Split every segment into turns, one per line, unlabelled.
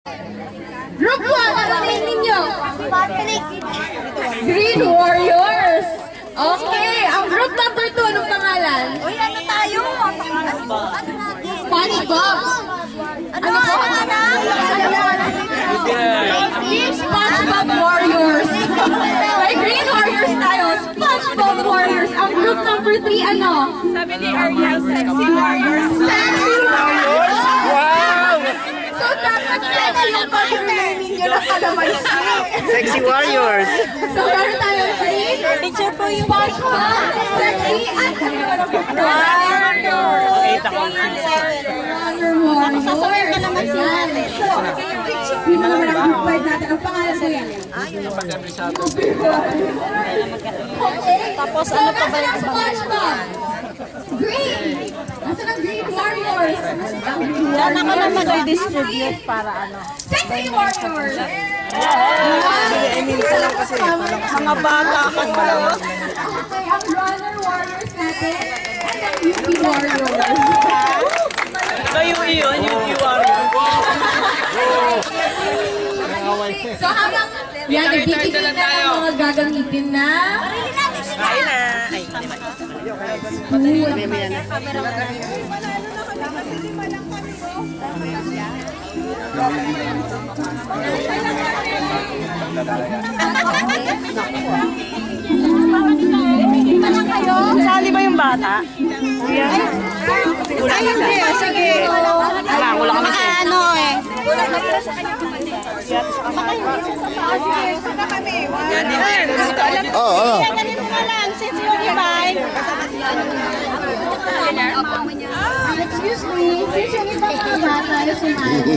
Group 1, ano name ninyo? Green Warriors. Okay, ang group number 2, anong pangalan?
Uy, ano tayo?
SpongeBob. Ano po? Team SpongeBob Warriors. May Green Warriors tayo. SpongeBob Warriors. Ang group number 3, ano?
Sabi ni Ariel, Sexy Warriors.
Sexy Warriors. Wow! So, dapat sexy yung pag-remain ninyo na kalamansi.
Sexy Warriors.
So, meron tayo green.
Picture po yung
SpongeBob, sexy, at Warriors.
Sasawin ka naman si Ate.
Sino naman ang group 5 natin? Ang pangalan ko yan. Okay.
Tapos ano pa ba yung
SpongeBob? Green. Nasaan ang Green Warriors?
Diyan ako na mag-distribute para ano.
Sexy Warriors.
Mga bata ka pa.
Okay, ang Runner Warriors natin. And ang UP Warriors.
Kayo iyon, yung Warriors.
So habang yan, nagtitipid na ang mga gagamitin na
Kain na. Ay,
Sali ba yung bata?
Ay, hindi. Sige. Wala kami sa
Ano eh.
Oo, ano?
Ganito ka lang, since you're divine.
excuse me, since yung ibang mga bata ay sumali.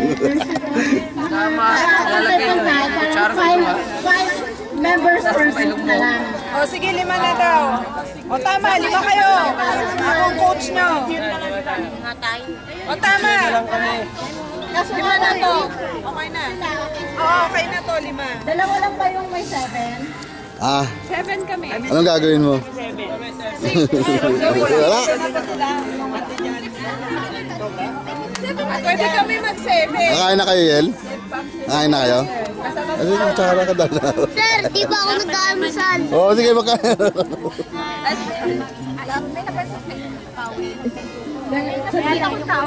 Tama. Lalagay yung kutsara sa tuwa.
5 members per group na lang.
O sige, 5 na daw. O tama, 5 kayo. Akong coach nyo. O tama.
Kaso 5 na to.
Okay na. O, okay na to, 5.
Dalawa lang ba yung may 7?
Ah,
7 kami.
anong gagawin mo? Wala.
Pwede kami mag-7.
Nakain na kayo, Yel? Nakain na kayo? Ano yung tsara ka dala?
Sir, di ba ako nagkamisal?
Oo, sige, makain.
Sabihin akong tao.